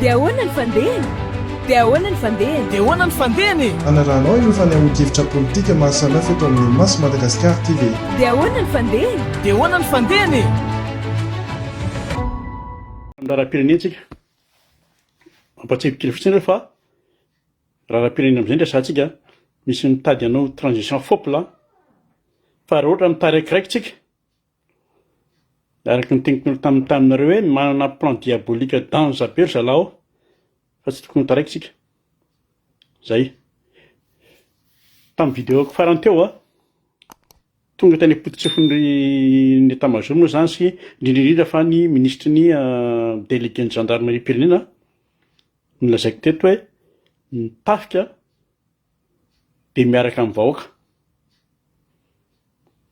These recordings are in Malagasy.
dia ahoana ny fandehany dia ahoana ny fandehany dia ahoana ny fandehany anaranao ireo fanehoan-kevitra politika maro samihafa eto amin'ny Masy Madagasikara TV. dia ahoana ny fandehany dia ahoana ny fandehany raharam-pirenentsika mampatsahibikely fotsiny fa raharam-pirenena amin'izay ndray satsika misy mitady anao transition fopla fa raha ohatra mitary raikiraikitsika araky ny tegnitolo taminareo hoe manana plan diabolika dans apero zalao fa tsy tokony taraikitsika zay tamin'ny vidéoko farany teo tonga tany apotitsy fon'ny état-major moa zany sy indrindrindrindra fa ny ministre ny délégué ny gendarmerie pirenena nolazaiko teto hoe mitafika dia miaraka amin'ny vahoaka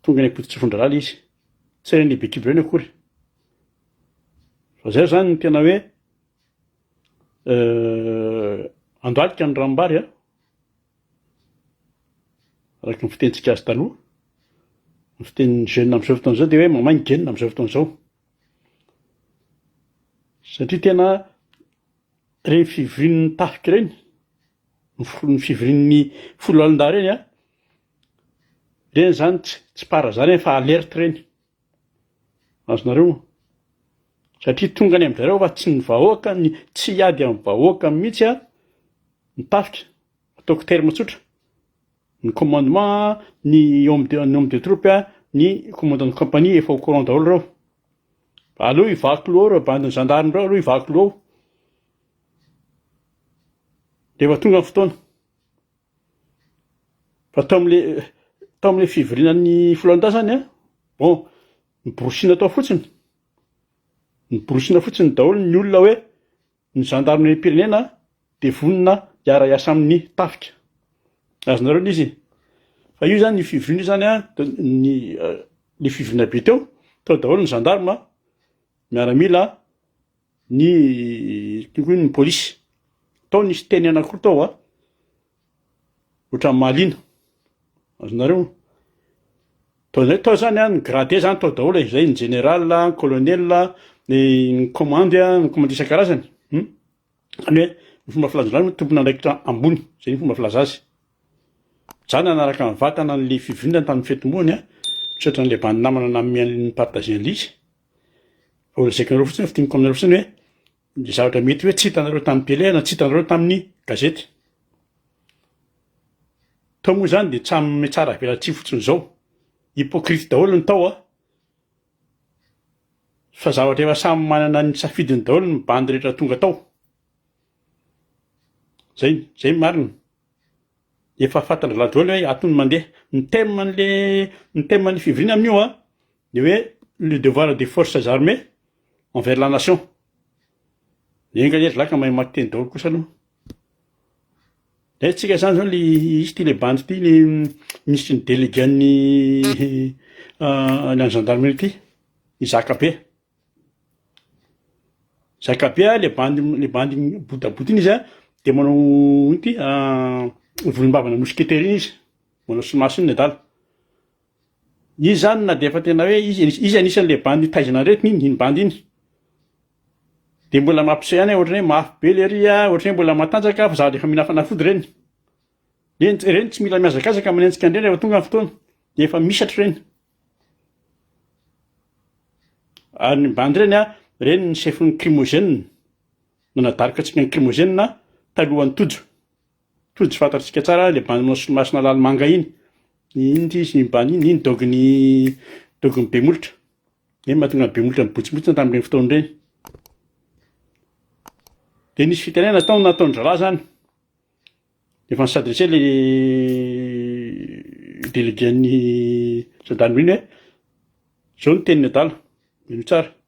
tonga ny apotitsy fondralala izy tsy reny lehibe kiby reny akory fa zay zany ny tena hoe andoalika ny rambary araky ny fitentsika azy taloha ny fiteny jeune amin'izao fotoana zao dia hoe mamainy genina amin'izao fotoana zao satria tena reny fivorian'ny tafika reny ny fivorian'ny folo alin-dahy reny reny zany tsy para zany fa alerte reny azonareo satria tonga any amin'izareo fa tsy ny vahoaka tsy hiady amin'ny vahoaka mihitsy mitafika ataoko terme tsotra ny commandement ny homme de troupe ny commandant de compagnie efa au courant daholo reo aloha hivaky loha reo bandiny gendarme reo aloha hivaky loha rehefa tonga ny fotoana fa tao amin'le fivorianan'ny foloalindahy zany bon nyborosina tao fotsiny daholo ny olona hoe ny gendarmerie pirenena dia vonina hiara-iasa amin'ny tafika azonareo izy fa io zany ny fivoriana zany ny fivoriana be teo tao daholo ny gendarme miaramila ny polisy tao nisy teny anankiroa tao ohatran'ny mahaliana azonareo tao zany ny gradé zany tao daholo zay ny général colonel ny commande isan-karazany zany hoe ny fomba filaza zany tompona andraikitra ambony zay ny fomba filaza azy zany anaraka ny vatana n'le fivoriana tamin'ny fetim-boany misaotra n'le bandy namana namin'ny partage ny lisy fa olo zaikinareo fotsiny fitiniko aminareo fotsiny hoe ny zavatra mety hoe tsy hitanareo tamin'ny télé na tsy hitanareo tamin'ny gazety tao moa zany dia tsy amin'ny tsara velatsy fotsiny zao hypocrite daholo ny tao fa zavatra efa samy manana ny safidiny daholo ny bandy rehetra tonga tao zay marina efa fantany la daholo hoe atony mandeha ny thème ny fivoriana amin'io dia hoe le devoir des forces armées envers la nation enga lery laka mahay maky teny daholo kosa aloha tsika zany zao izy ty le bandy ty le ministre ny délégué ny gendarmerie ty Zakabe le bandy botabota iny izy dia manao ity volombavana mousqueterie izy manao somasiny ny adala izy zany na dia efa tena hoe izy anisan'le bandy taizana retiny iny bandy iny dia mbola mampisay ihany ohatra hoe mafy be lery ohatra hoe mbola matanjaka fa zavatra efa minafanafody reny reny tsy mila miazakazaka manenjika andreny rehefa tonga ny fotoana dia efa misatra reny ary ny bandy reny ny chefin'ny crimogène nanadarika antsika ny crimogène talohan'ny tojo fantatsika tsara le bandy manao solomasina lalimanga iny izy ny bandy iny dogony be molitra mahatonga be molitra mibotsimotsina tamin'ireny fotoana ireny dia nisy fitenena nataony zalahy zany efa nisadrese le délégué ny gendarmerie hoe zao ny teniny adala mino tsara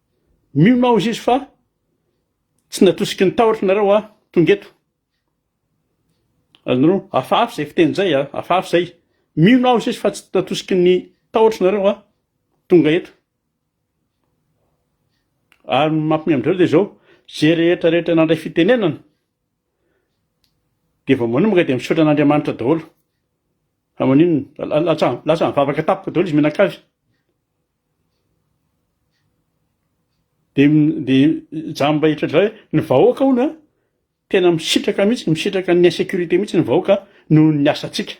mionao izy fa tsy natosiky ny tahotra nareo tonga eto azonareo afafy zay fiteny zay afafy zay mionao izy fa tsy natosiky ny tahotra nareo tonga eto ary mampimy amin'izareo dia zao zay rehetrarehetra nandray fitenenana dia vao manomboka dia misaotra an'Andriamanitra daholo fa manino lasa mivavaka tapoka daholo izy menakavy dia jamba hitratra hoe ny vahoaka hono tena misitraka mihitsy, misitraka ny insécurité mihitsy ny vahoaka noho ny asantsika.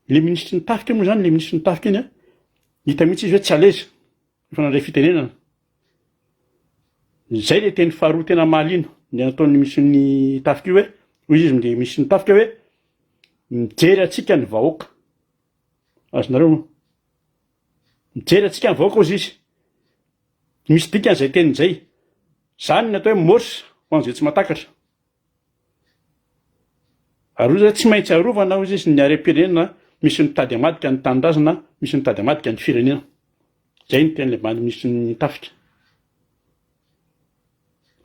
Le ministre nitafika moa zany, le ministre nitafika iny a, hita mihitsy izy hoe tsy à l'aise rehefa nandray fitenenana. Zay le teny faharoa tena mahaliana le nataon'ny ministre nitafika io hoe, hoy izy le ministre nitafika hoe mijery atsika ny vahoaka. Azonareo mijery atsika ny vahoaka ozy izy. Misy dikan'izay tenin'izay. Zany ny atao hoe morsa ho an'izay tsy mahatakatra. Ary zay tsy maintsy arovana hozy izy ny harem-pirenena misy mitady hamadika ny tanindrazana, misy mitady hamadika ny firenena. Zay ny teny le bandy ministre nitafika.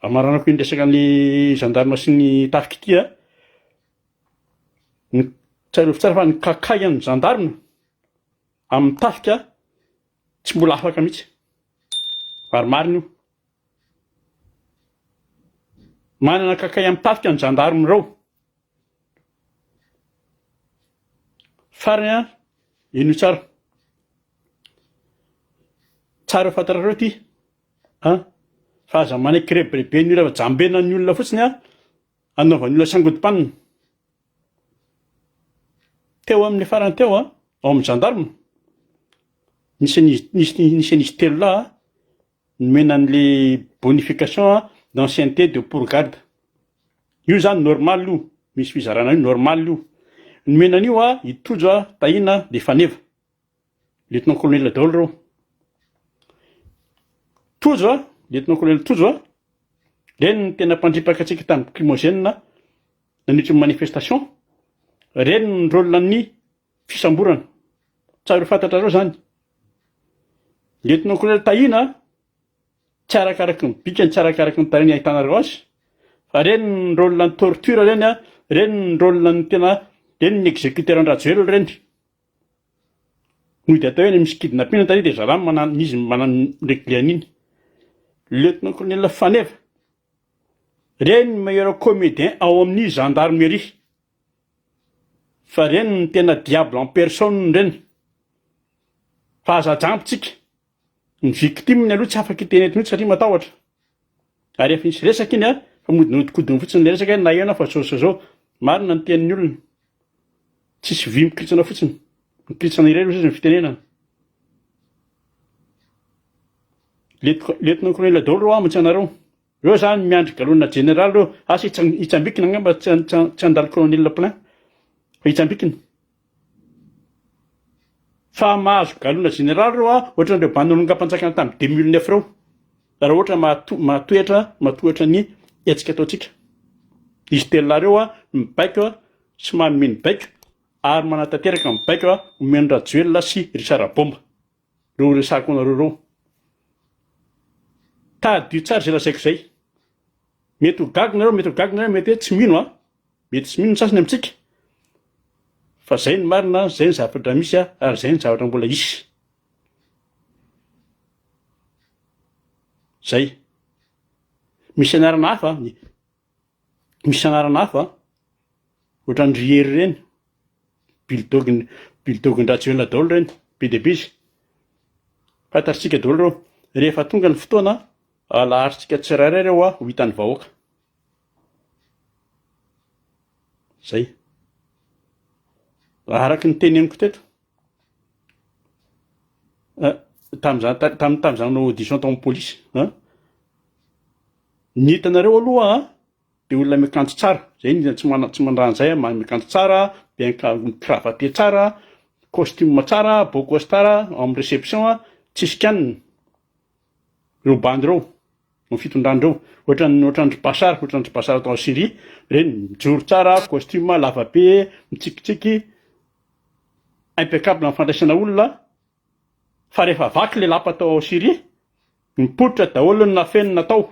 Amaranako iny resaka ny gendarme sy ny tafika ity a, ny tsara tsara fa ny kakay an'ny gendarme amin'ny tafika tsy mbola afaka mihitsy. Ary marina io. Manana kakay amin'ny tafika ny gendarme reo. Farany ino tsara. Tsara fantarareo ty. Fa aza manaiky rebelebe ny olona jambena ny olona fotsiny a, anaovan'ny olona sangodimpanina. Teo amin'ny farany teo a, ao amin'ny gendarme. Nisy telo lahy nomena an'le bonification d'ancienneté de pourgarde. Io zany normal io, misy fizarana io normal io. Nomena an'io a Itojo Tahina Defaneva. Lieutenant colonel daholo reo. Tojo, lieutenant colonel Tojo, reny ny tena mpandripaka antsika tamin'ny crimogène nandritry ny manifestation. Reny ny rôle ny fisamborana. Tsara fantatrareo zany. Lieutenant colonel Tahina tsy arakaraky ny bikany, tsy arakaraky ny tariny ahitanareo azy. Fa reny ny rôle ny torture reny a, reny ny rôle ny tena, reny ny exécuteur an-drajoelo reny. Noho de atao hoe misy kidnapping tany de zara manano izy manano reglian'iny. Lieutenant colonel Faneva, reny meilleur comédien ao amin'ny gendarmerie. Fa reny ny tena diable en personne reny. Fa aza jampitsika. Ny victime aloha tsy afaka itenety mihitsy satria matahotra. Ary efa nisy resaka iny a, fa modinodikodiny fotsiny le resaka na ena fa zao. Marina ny tenin'ny olona. Tsisy vy mikritsana fotsiny. Mikritsana iray izy ny fitenenana. Lieutenant colonel daholo reo amitsy anareo. Reo zany miandry galona général reo. Asa itsambikina angamba tsy andalo colonel plein. Fa itsambikina. Fa mahazo galona général reo a, ohatran'ireo bandin'olon-kampanjakana tamin'ny 2009 reo. Raha ohatra matoetra ny hetsika ataontsika. Izy telo lahy reo a, mibaiko sy manome ny baiko, ary manatanteraka mibaiko omeny Rajoelina sy Richard Bomba. Reo resako anareo reo. Tadio tsara zay lazaiko zay. Mety ho gagnareo, mety hoe tsy mino a. Mety tsy mino ny sasany amintsika. Fa zay ny marina, zay ny zavatra misy a, ary zay ny zavatra mbola isy. Zay. Misy anarana hafa, misy anarana hafa, ohatran'ny riery reny, bildogin'ny Rajoelina daholo reny, be dia be izy. Fantatsika daholo reo, rehefa tonga ny fotoana, alaharitsika tsirairay reo a, ho hitan'ny vahoaka. Zay. Araky ny teneniko teto. Tamin'izany audition tao amin'ny polisy. Ny hitanareo aloha dia olona miakanjo tsara. Zay ny tsy mandrahan'izay, miakanjo tsara, bien cravaté tsara, costume tsara, beau gosse tsara, amin'ny réception tsisy kanina. Reo bandy reo, ny fitondran'ireo, ohatran'ny basara atao en Syrie, reny mijoro tsara, costume lava be, mitsikitsiky, impeccable amin'ny fandraisana olona. Fa rehefa vaky le lapa tao en Syrie, mipoitra daholo ny nafeniny natao,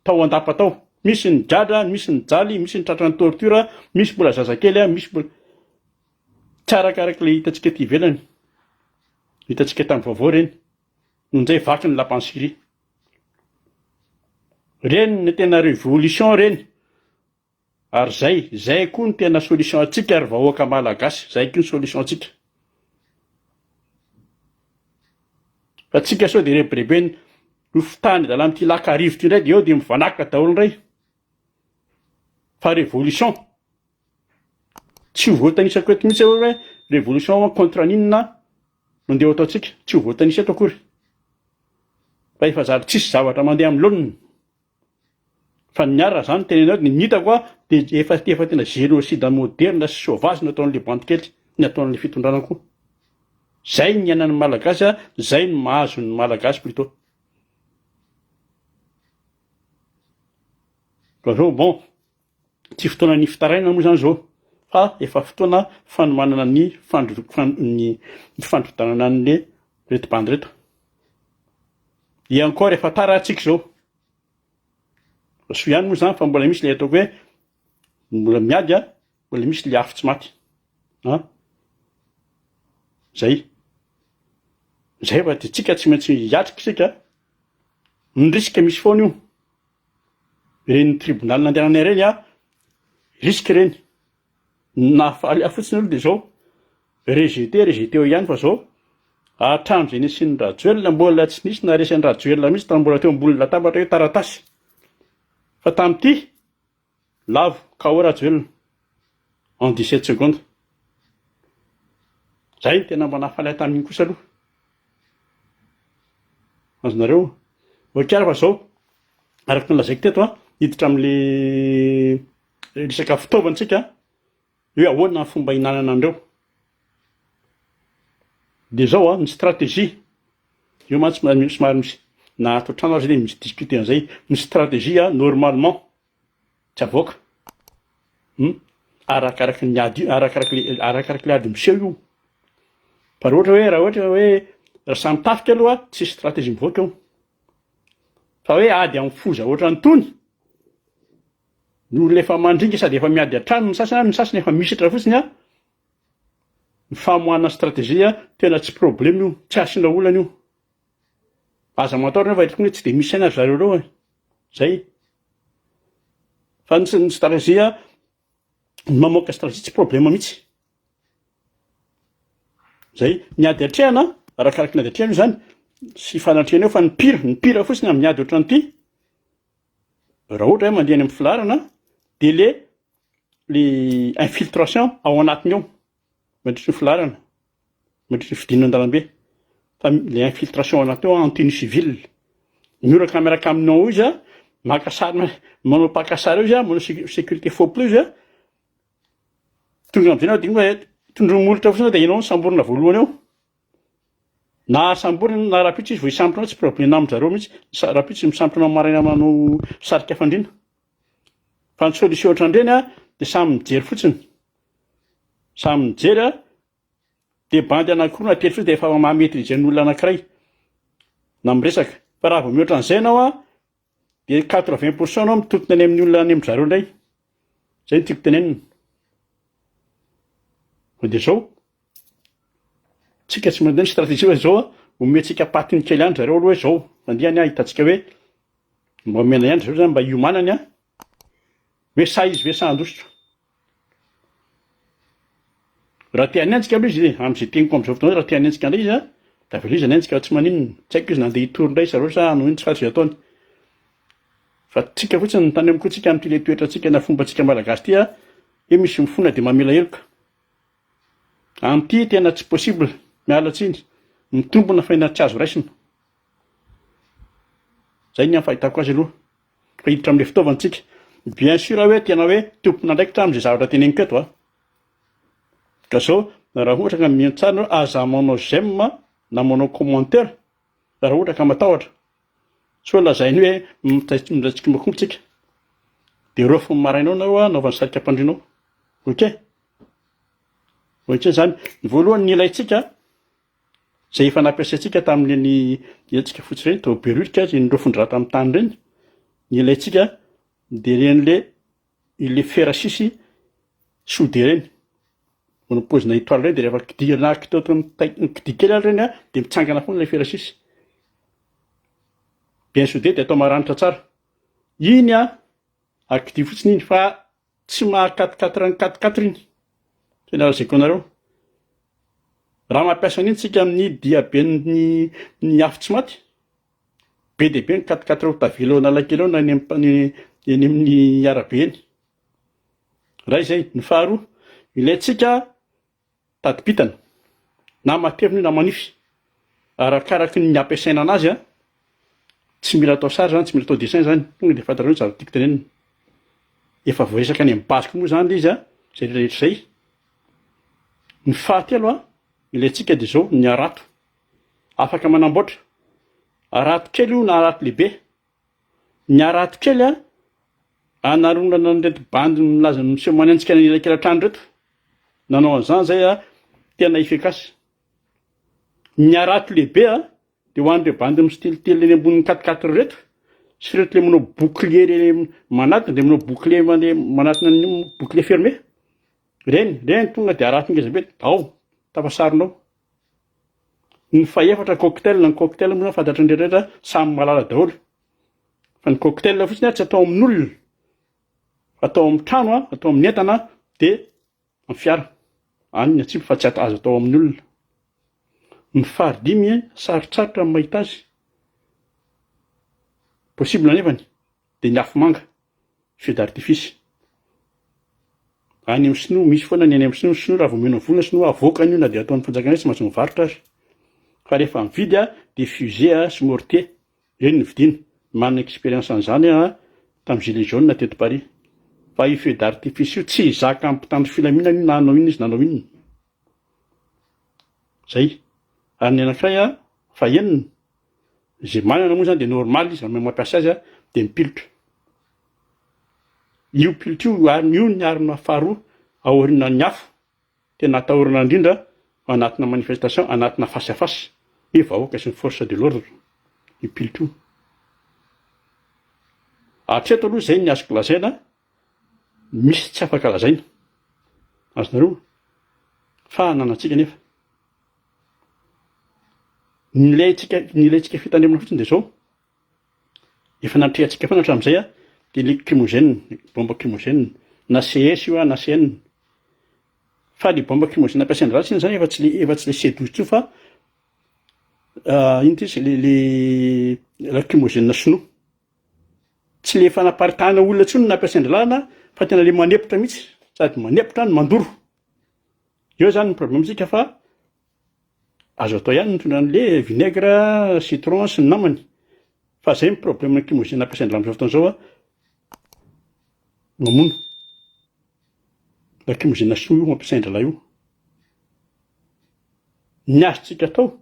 tao andapa tao. Misy ny jadra, misy ny jaly, misy ny tratran'ny tortura, misy mbola zazakely, misy mbola tsy arakaraky le hitantsika ety ivelany. Hitantsika tamin'ny vaovao reny. Nonjay vaky ny lapan'ny Syrie. Reny ny tena révolution reny. Ary zay koa ny tena solution atsika ary vahoaka malagasy, zay koa ny solution atsika. Fa tsika sao dia rebrebeny lofotany dala amin'ity lakarivo ty indray dia eo dia mivanaka daholo indray. Fa révolution tsy ho voatanisako eto mihitsy hoe révolution contre n'inona no andeha ataontsika, tsy ho voatanisa eto akory. Fa efa zary tsisy zavatra mandeha amin'ny laoniny. Fa ny ara zany tenenao ny hitako a dia efa tena génocide moderne sy sauvage no ataon'le bandikely ny ataon'le fitondrana koa. Zay ny iainan'ny malagasy a, zay ny mahazo ny malagasy plutôt. Ka zao bon, tsy fotoana ny fitaraina moa zany zao, fa efa fotoana fanomanana ny fandrotanana an'le reto bandy reto. Et encore efa tara antsika zao. So ihany moa zany fa mbola misy le ataoko hoe mbola miady a, mbola misy le afo tsy maty. Zay. Zay fa dia tsika tsy maintsy hiatrika isika. Ny risque misy foana io. Reny tribunal nandehananay reny a, risque reny. Nahafaly fotsiny olo dia zao. Rejeté eo ihany fa zao. Hatramin'izay nisian'ny Rajoelina mbola tsy nisy na resan'ny Rajoelina mihitsy tamin'ny mbola teo ambony latabatra hoe taratasy. Fa tamin'ity lavo KO Rajoelina en 17 secondes. Zay tena mba nahafaly tamin'iny kosa aloha. Azonareo voakara fa zao araka ny lazaiko teto a, hiditra amin'le resaka fitaovantsika hoe ahoana ny fomba hinanana andreo. Dia zao a ny stratégie io mantsy somary misy na ato trano azy dia misy discuter an'izay. Ny stratégie a normalement tsy avoaka. Arakaraky ny ady, arakaraky le ady miseho io. Fa raha ohatra hoe samy tafika aloha tsy stratégie mivoaka eo. Fa hoe ady amin'ny foza ohatran'ny tony. Ny olona efa mandringa sady efa miady an-trano ny sasany efa misitra fotsiny a. Ny famoahana stratégie a tena tsy problème io, tsy asiana olana io. Aza mataona nefa hitako hoe tsy dia misy aina zareo reo e. Zay. Fa ny stratégie a, ny mamoaka stratégie tsy problème mihitsy. Zay, ny ady hatrehana, arakaraky ny ady hatrehana io zany, sy fanatrehana eo fa ny pire fotsiny amin'ny ady ohatran'ity. Raha ohatra hoe mandeha any amin'ny filarana, dia le infiltration ao anatiny ao. Mandritry ny filarana, mandritry ny fidinana an-dalambe. Fa le infiltration ao anatiny ao en tenue civile. Mioraka miaraka aminao izy a, maka sary, manao pakasary eo izy a, manao sécurité faux plus izy a. Tonga amin'izay ianao dia hoe tondromolotra fotsiny dia ianao ny samborina voalohany eo. Na samborina na rapitra izy vao hisampona tsy problème amin-jareo mihitsy. Rapitra misampona maraina manao sarika fandriana. Fa ny solution ohatran'ireny a dia samy mijery fotsiny. Samy mijery a, dia bandy anankiroa na telo fotsiny dia efa mahametrizay ny olona anankiray na miresaka. Fa raha vao mihoatra an'izay ianao a, dia 80% anao mitotona any amin'ny olona any amin'ny-jareo indray. Zay no tiako tenenina. Dia zao, tsika tsy mandeha ny stratégie hoe zao a, omentsika patiny kely ihany zareo aloha hoe zao, mandehany a hitantsika hoe mba omena ihany zareo zany mba hiomanany a, hoe sa izy ve sa handositra. Raha te-hanenjika aloha izy amin'izay teniko amin'izao fotoana raha te-hanenjika indray izy a, da avela izy hanenjika tsy maninona. Tsy haiko izy nandeha hitory indray zareo sa ano iny tsy azo ataony. Fa tsika fotsiny ny tany amiko tsika amin'ity le toetratsika na fombatsika malagasy ty a, hoe misy mifona dia mamela heloka. Amin'ity tena tsy possible, miala tsiny, mitombona fa ina tsy azo raisina. Zay ny fahitako azy aloha. Fa hiditra amin'ilay fitaovantsika. Bien sûr hoe tena hoe tompona ndraikitra amin'izay zavatra teneniko eto a. Ka zao, raha ohatra ka miantsara aza manao j'aime na manao commentaire, raha ohatra ka matahotra. So lazainy hoe midraitsika makombotsika. Dia rofony marainao nao a, naovany sarika ampandrinao. Ok? Ohatra zany, ny voalohany ny ilaitsika, izay efa nampiasaintsika tamin'ireny ilaitsika fotsy ireny, taoberurika, ny rofon-draha tamin'ny tany ireny. Ny ilaitsika dia ireny le fer sisy soudé ireny. Manao paozina étoile ireny dia rehefa kidina kidi kely ireny a, dia mitsangana foana ilay fer sisy. Bien soudé dia atao maranitra tsara. Iny a, akidy fotsiny iny fa tsy maha 4 iny. Tena lazaiko anareo. Raha mampiasa an'iny tsika amin'ny diaben'ny afo tsy maty, be dia be ny katikatra ho tavela ao analakely ao na eny amin'ny arabe eny. Raha izay ny faharoa, ilayntsika tadibitana na matevina na manify arakaraky ny ampiasaina anazy a, tsy mila atao sary zany, tsy mila atao dessin zany, tonga dia fantarao ny zavatra tiako tenenina. Efa voaresaka any amin'ny basiko moa zany izy a, zay rehetra zay. Ny fahatelo a, ilayntsika dia zao ny arato, afaka manamboatra arato kely io na arato lehibe. Ny arato kely a, anaronana an'ireto bandy milaza miseho manenjika ny elakelatrano reto, nanao an'izany zay a, tena efekasy. Ny arato lehibe a, dia ho an'ireo bandy misitelitely eny ambonin'ny katikatra reto, sy reto le manao bouclier manatona, dia manao bouclier manatona ny bouclier fermé. Reny tonga dia arato ngeza be, ao tafasarinao. Ny faefatra cocktail, ny cocktail moa fantatry ny rehetra samy malala daholo. Fa ny cocktail fotsiny tsy atao amin'olona, atao amin'ny trano a, atao amin'ny entana dia amin'ny fiara. Any ny atsimo fa tsy azo atao amin'ny olona. Ny fahadimy sarotsarotra amin'ny mahita azy. Possible anefany dia ny afomanga, feu d'artifice. Any amin'ny Sinoa misy foana ny any amin'ny Sinoa raha vao meno vola Sinoa avoaka an'io na dia ataon'ny fanjakana tsy maintsy mivarotra azy. Fa rehefa mividy a dia fusée sy mortier, ireny ny vidiana. Manana expérience an'izany a tamin'ny gilet jaune teto Paris. Fa io feu d'artifice io tsy zaka amin'ny mpitandro filaminana io na hanao inona izy na hanao inona. Zay. Ary ny anankiray a fa enina, izay manana moa zany dia normal izy amin'ny mampiasa azy a dia mipilitra. Io pilitra io ny arina faharoa aoriana ny afo, tena atahorana indrindra anatina manifestation, anatina face à face ny vahoaka sy ny force de l'ordre, io pilitra io. Hatreto aloha zay ny azoko lazaina, misy tsy afaka lazaina. Azonareo? Fa ananantsika nefa. Ny ilayntsika fitandremana fotsiny dia zao. Efa natrehantsika foana hatramin'izay a, dia ny lacrymogène, bombe lacrymogène, na CS io a na CN. Fa ny bombe lacrymogène ampiasaina ratsy iny zany efa tsy le C12 io fa ino ty le lacrymogène sinoa. Tsy le fanaparitahana olona intsony no ampiasaina lalana fa tena le manepotra mihitsy, sady manepotra no mandoro. Eo zany ny problemantsika fa azo atao ihany mitondra an'le vinaigre, citron sy ny namany. Fa zay ny problème lacrymogène ampiasaina lalana amin'izao fotoana izao a, mamono. Lacrymogène sinoa io ampiasaina lalana io. Ny azontsika atao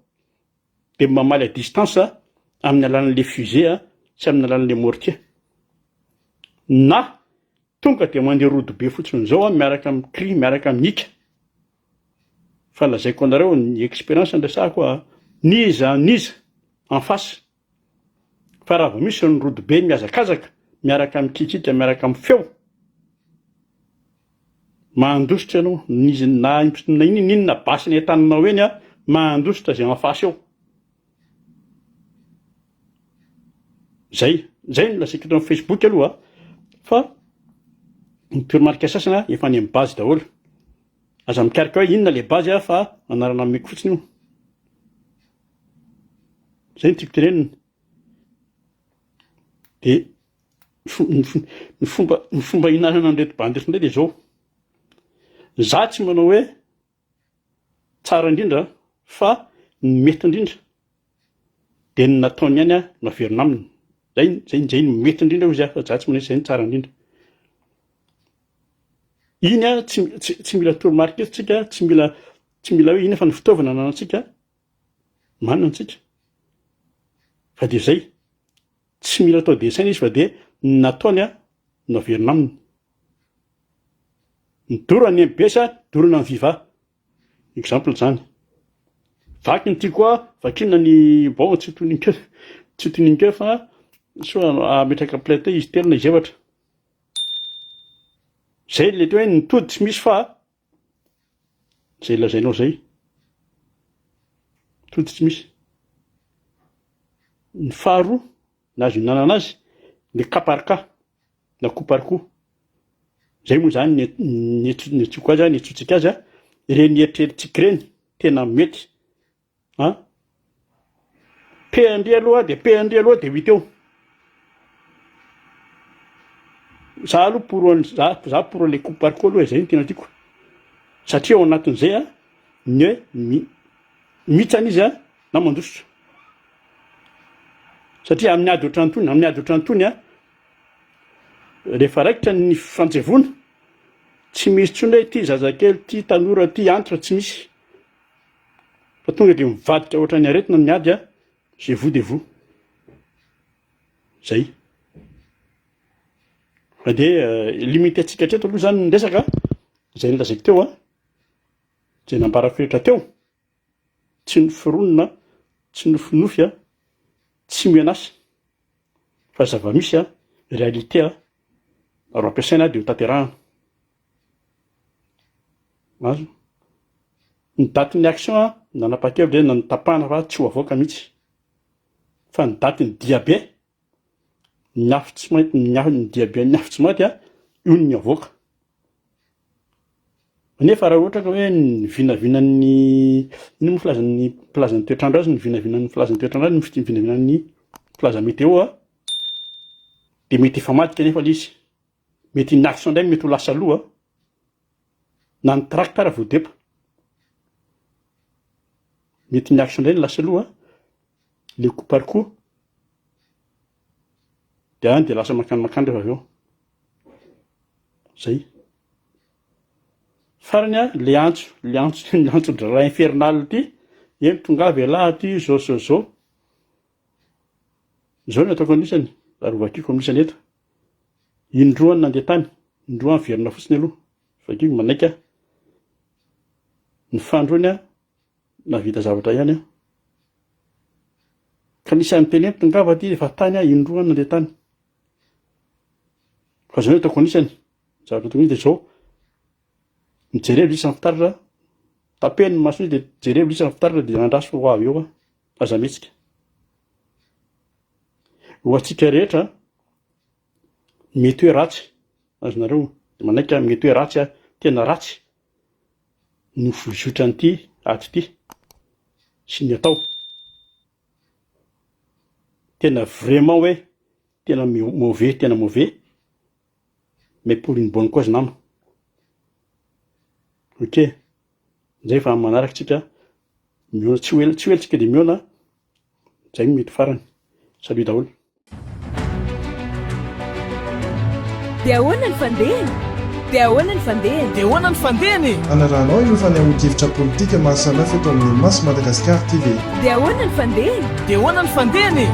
dia mamaly à distance amin'ny alalan'le fusée sy amin'ny alalan'le mortier. Na tonga dia mandeha rodo be fotsiny izao miaraka amin'ny cri, miaraka amin'ny hika. Fa lazaiko anareo ny expérience andresahako a, niza en face. Fa raha vao misy ny rodo be mihazakazaka miaraka amin'ny kikika, miaraka amin'ny feo, mandositra ianao nizy na inona basiny an-tananao eny a, mandositra zay en face eo. Zay no lazaiko eto amin'ny Facebook aloha, fa ny toromarika sasana efa any amin'ny base daholo. Aza mikarika hoe inona le base fa anarana meko fotsiny io. Zay no tiako tenenina. Dia ny fomba hinanana an'ireto bandy reto indray dia zao. Za tsy manao hoe tsara indrindra fa ny mety indrindra dia ny nataony ihany a no averina aminy. Zay ny mety indrindra hoy izy fa za tsy manao zay ny tsara indrindra. Iny a tsy mila toromarika tsika, tsy mila hoe iny fa ny fitaovana ananantsika manana antsika. Fa dia zay, tsy mila atao dessin izy fa dia ny nataony a no averina aminy. Ny dorany amin'ny besa, dorana amin'ny viva. Exemple zany. Vaky ny tiako koa, vakiana ny bon tsy tonin'ikeo fa soa ametraka plainte izy telo na izy efatra. Zay le hoe ny tody tsy misy fa zay lazainao zay. Tody tsy misy. Ny faharoa na azo hinanana azy, le cas par cas na coup par coup. Zay moa zany ny tiako azy, ny antsointsika azy a, ireny eritreritsika ireny tena mety. PND aloha dia PND aloha dia 8 eo. Za aloha za pour les coupe par aloha zay no tena tiako. Satria ao anatin'izay a ny hoe mitsana izy a na mandositra. Satria amin'ny ady ohatrany a rehefa raikitra ny fantsevona tsy misy tsony hoe ty zazakely, ty tanora, ty antitra, tsy misy. Fa tonga dia mivadika ohatran'ny aretina ny ady a, c'est vous de vous. Zay. Fa dia limité antsika hatreto aloha zany ny resaka zay nolazaiko teo a, zay nambarafetra teo. Tsy noforonona, tsy nofinofy a, tsy mianasa. Fa zava-misy a, réalité a, ro ampiasaina dia ho tanterahana. Mazo. Ny datin'ny action a nanapa-kevitra hoe nanotapahana fa tsy ho avoaka mihitsy. Fa ny datin'ny diabe ny afo tsy mainty ny diabe ny afo tsy mainty a io ny avoaka. Nefa raha ohatra ka hoe ny vinavinan'ny ino moa filazan'ny filazan'ny toetrandro azy, ny vinavinan'ny filazan'ny toetrandro azy, ny vinavinan'ny filaza météo a dia mety efa maty kanefa izy. Mety ny action indray mety ho lasa aloha na ny tracteur vao depa. Mety ny action indray ny lasa aloha le coup par coup dia any dia lasa makany rehefa avy eo. Zay. Farany a le antso drala infernal ty eny tongavy alahy ty zao. Zao no ataoko anisany ary vakiako amin'isany eto. Indroa ny nandeha tany, indroa miverina fotsiny aloha. Vakiako manaiky a. Ny fandroany a navita zavatra ihany a. Ka nisany teny tongava ty efa tany a indroa nandeha tany. Fa zao no ataoko anisany zavatra tokony dia zao. Mijerevo isan'ny fitaratra, tapeny ny masony dia jerevo isan'ny fitaratra dia nandraso ho avy eo a, aza mihetsika. Ho antsika rehetra mety hoe ratsy, azonareo manaiky mety hoe ratsy a, tena ratsy no fizotra an'ity aty ity sy ny atao. Tena vraiment hoe tena mauvais, mais pour une bonne cause nama. Ok, zay fa manaraka tsika miona tsy ho ela tsika dia miona, zay mety farany. Salut daholo. Dia ahoana ny fandehany? Dia ahoana ny fandehany? Dia ahoana ny fandehany? Anarahanao ireo fanehoan-kevitra politika maro samihafa eto amin'ny Masy Madagasikara TV. Dia ahoana ny fandehany? Dia ahoana ny fandehany?